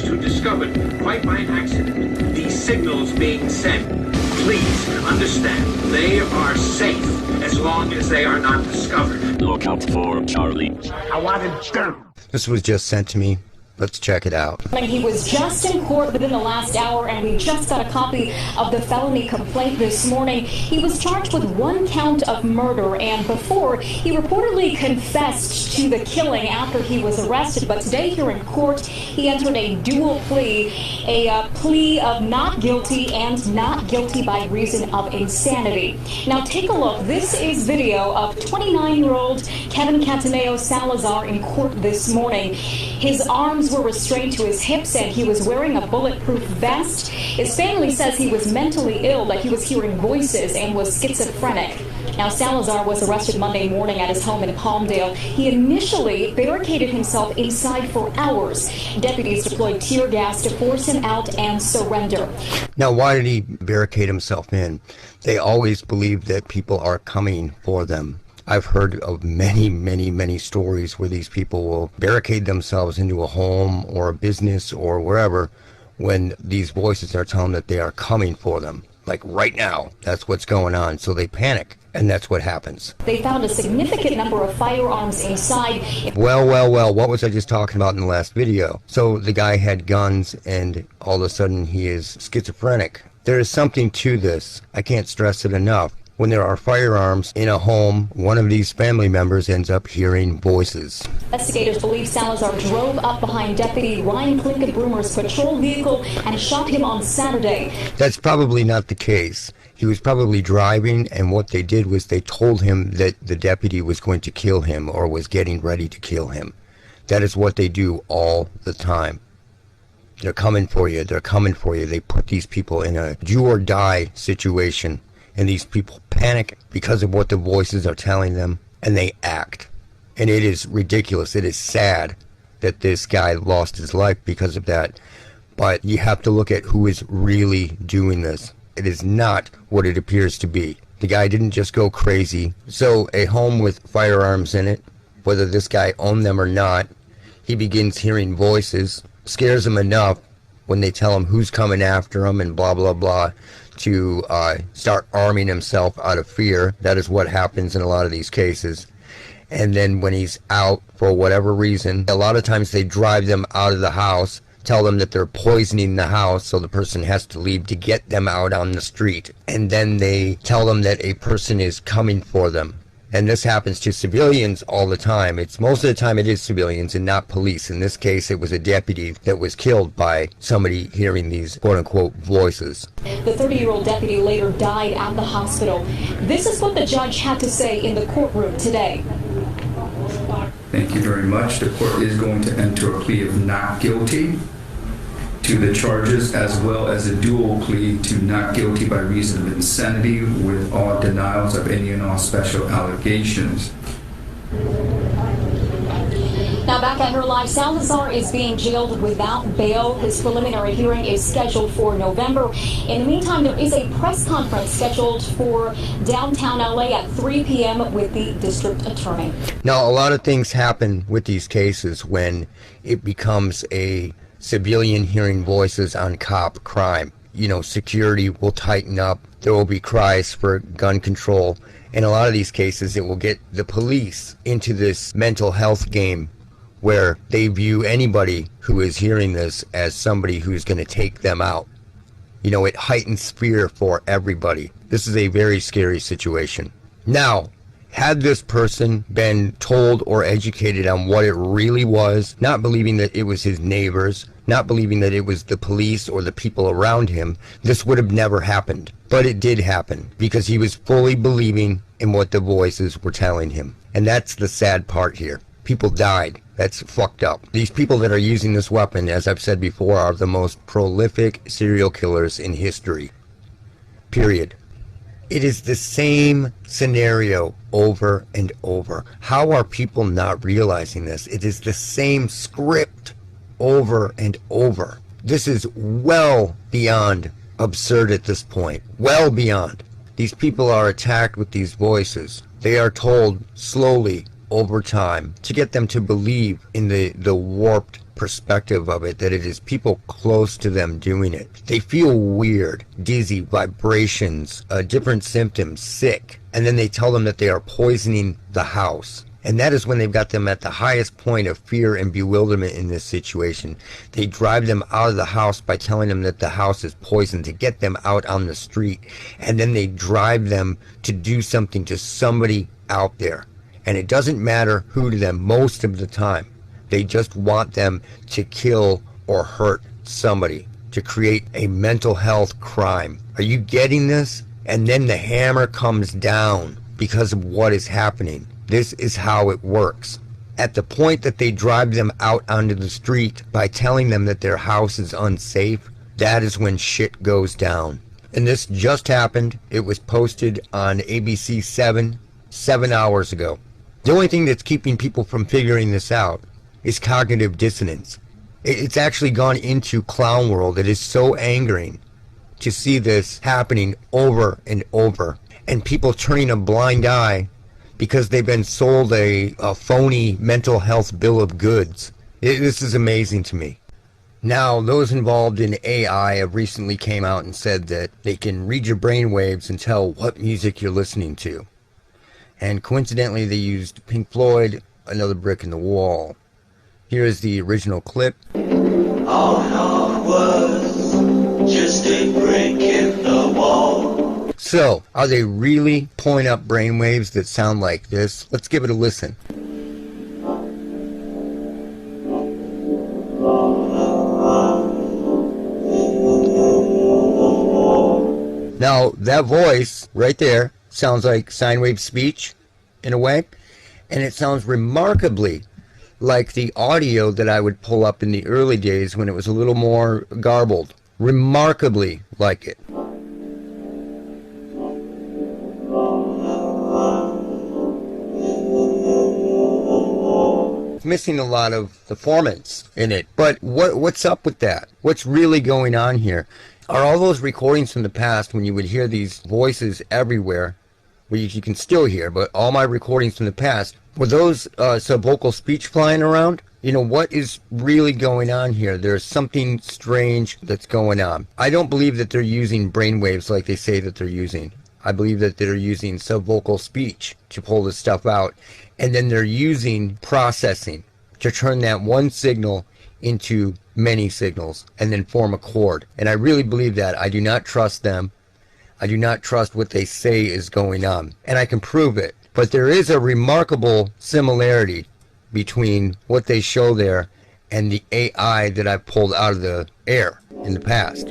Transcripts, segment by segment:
who discovered, quite by accident, these signals being sent. Please understand, they are safe as long as they are not discovered. Look out for Charlie. I wanted them. This was just sent to me. Let's check it out. He was just in court within the last hour, and we just got a copy of the felony complaint this morning. He was charged with 1 count of murder, and before, he reportedly confessed to the killing after he was arrested. But today here in court, he entered a dual plea, a plea of not guilty and not guilty by reason of insanity. Now take a look. This is video of 29-year-old Kevin Cataneo Salazar in court this morning. His arms were restrained to his hips and he was wearing a bulletproof vest. His family says he was mentally ill, that he was hearing voices and was schizophrenic. Now, Salazar was arrested Monday morning at his home in Palmdale. He initially barricaded himself inside for hours. Deputies deployed tear gas to force him out and surrender. Now, why did he barricade himself in? They always believe that people are coming for them. I've heard of many stories where these people will barricade themselves into a home or a business or wherever when these voices are telling them that they are coming for them. Like right now, that's what's going on. So they panic, and that's what happens. They found a significant number of firearms inside. Well, what was I just talking about in the last video? So the guy had guns, and all of a sudden he is schizophrenic. There is something to this. I can't stress it enough. When there are firearms in a home, one of these family members ends up hearing voices. Investigators believe Salazar drove up behind Deputy Ryan Klinkenbrummer's patrol vehicle and shot him on Saturday. That's probably not the case. He was probably driving, and what they did was they told him that the deputy was going to kill him or was getting ready to kill him. That is what they do all the time. They're coming for you. They're coming for you. They put these people in a do or die situation. And these people panic because of what the voices are telling them, and they act. And it is ridiculous. It is sad that this guy lost his life because of that. But you have to look at who is really doing this. It is not what it appears to be. The guy didn't just go crazy. So a home with firearms in it, whether this guy owned them or not, he begins hearing voices, scares him enough when they tell him who's coming after him and blah, blah, blah, to start arming himself out of fear. That is what happens in a lot of these cases. And then when he's out for whatever reason, a lot of times they drive them out of the house, tell them that they're poisoning the house, so the person has to leave to get them out on the street. And then they tell them that a person is coming for them. And this happens to civilians all the time. Most of the time it is civilians and not police. In this case, it was a deputy that was killed by somebody hearing these quote-unquote voices. The 30-year-old deputy later died at the hospital. This is what the judge had to say in the courtroom today. Thank you very much. The court is going to enter a plea of not guilty to the charges, as well as a dual plea to not guilty by reason of insanity, with all denials of any and all special allegations. Now back at her live, Salazar is being jailed without bail. His preliminary hearing is scheduled for November. In the meantime, there is a press conference scheduled for downtown LA at 3 p.m. with the district attorney. Now, a lot of things happen with these cases when it becomes a civilian hearing voices on cop crime. You know, security will tighten up. There will be cries for gun control. In a lot of these cases, it will get the police into this mental health game where they view anybody who is hearing this as somebody who's going to take them out. You know, it heightens fear for everybody. This is a very scary situation. Now, had this person been told or educated on what it really was, not believing that it was his neighbors, not believing that it was the police or the people around him, this would have never happened. But it did happen because he was fully believing in what the voices were telling him. And that's the sad part here. People died. That's fucked up. These people that are using this weapon, as I've said before, are the most prolific serial killers in history. Period. It is the same scenario over and over. How are people not realizing this? It is the same script over and over. This is well beyond absurd at this point. Well beyond. These people are attacked with these voices. They are told slowly over time to get them to believe in the warped perspective of it that it is people close to them doing it. They feel weird, dizzy, vibrations, different symptoms, sick, and then they tell them that they are poisoning the house. And that is when they've got them at the highest point of fear and bewilderment in this situation. They drive them out of the house by telling them that the house is poisoned to get them out on the street. And then they drive them to do something to somebody out there. And it doesn't matter who to them most of the time. They just want them to kill or hurt somebody, to create a mental health crime. Are you getting this? And then the hammer comes down because of what is happening. This is how it works. At the point that they drive them out onto the street by telling them that their house is unsafe, that is when shit goes down. And this just happened. It was posted on ABC 7 hours ago. The only thing that's keeping people from figuring this out is cognitive dissonance. It's actually gone into clown world. It is so angering to see this happening over and over, and people turning a blind eye because they've been sold a phony mental health bill of goods. This is amazing to me. Now, those involved in AI have recently came out and said that they can read your brainwaves and tell what music you're listening to. And coincidentally, they used Pink Floyd, Another Brick in the Wall. Here is the original clip. All I was just a brick in the wall. So, are they really pulling up brainwaves that sound like this? Let's give it a listen. Now, that voice right there sounds like sine wave speech in a way, and it sounds remarkably like the audio that I would pull up in the early days when it was a little more garbled. Remarkably like it. Missing a lot of performance in it. But what's up with that? What's really going on here? Are all those recordings from the past when you would hear these voices everywhere, which you can still hear, but all my recordings from the past, were those subvocal speech flying around? You know, what is really going on here? There's something strange that's going on. I don't believe that they're using brainwaves like they say that they're using. I believe that they're using subvocal speech to pull this stuff out. And then they're using processing to turn that one signal into many signals and then form a chord. And I really believe that. I do not trust them. I do not trust what they say is going on. And I can prove it. But there is a remarkable similarity between what they show there and the AI that I've pulled out of the air in the past.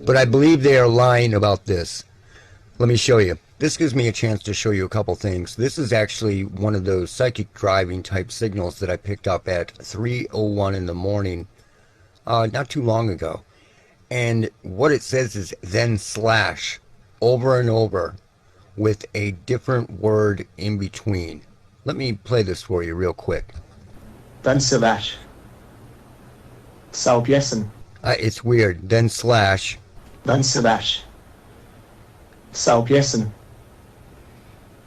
But I believe they are lying about this. Let me show you. This gives me a chance to show you a couple things. This is actually one of those psychic driving type signals that I picked up at 3:01 in the morning not too long ago. And what it says is then slash over and over with a different word in between. Let me play this for you real quick. Then slash. Salpiesen. It's weird. Then slash. Then slash. Salpiesen.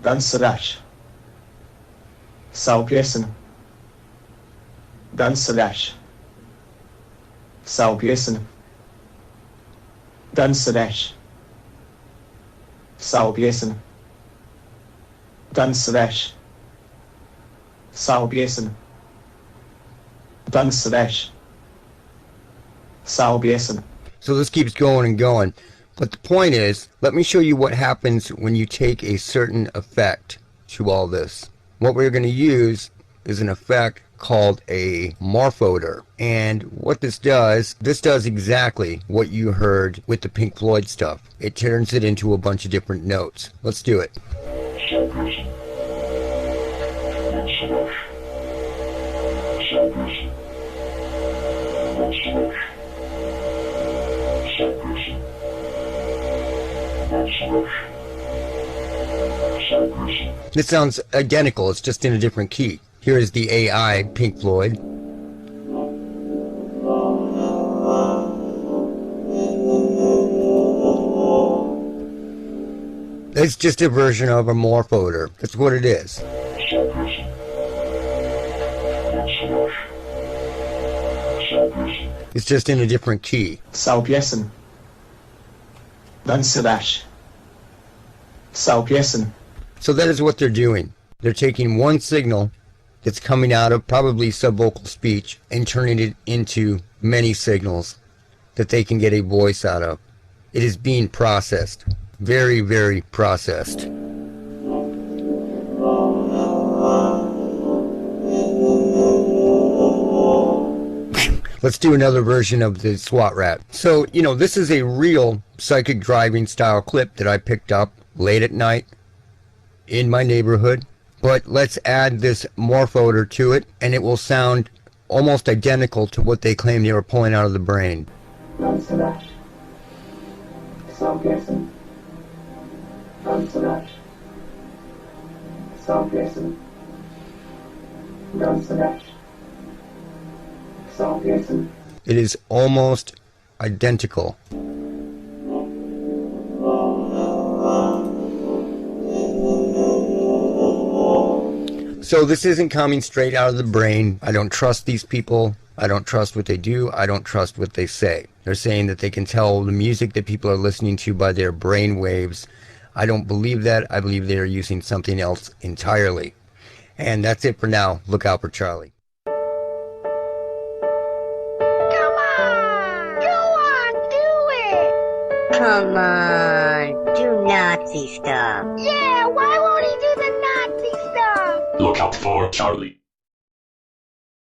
Then slash. Salpiesen. Then slash. Salpiesen. Then slash. Salpiesen. Then slash. Salpiesen. Then slash. Salpiesen. So this keeps going and going. But the point is, let me show you what happens when you take a certain effect to all this. What we're going to use is an effect called a morphoder. And what this does exactly what you heard with the Pink Floyd stuff. It turns it into a bunch of different notes. Let's do it. This sounds identical, it's just in a different key. Here is the AI Pink Floyd. It's just a version of a morph odor. That's what it is. It's just in a different key. Salpiesen. Dansedash. Salpiesen. So that is what they're doing. They're taking one signal that's coming out of probably subvocal speech and turning it into many signals that they can get a voice out of. It is being processed. Very, very processed. Let's do another version of the SWAT rat. So, you know, this is a real psychic driving style clip that I picked up late at night in my neighborhood. But let's add this morph odor to it, and it will sound almost identical to what they claim they were pulling out of the brain. It is almost identical. So this isn't coming straight out of the brain. I don't trust these people. I don't trust what they do. I don't trust what they say. They're saying that they can tell the music that people are listening to by their brain waves. I don't believe that. I believe they are using something else entirely. And that's it for now. Look out for Charlie. Come on, do Nazi stuff. Yeah, why won't he do the Nazi stuff? Look out for Charlie.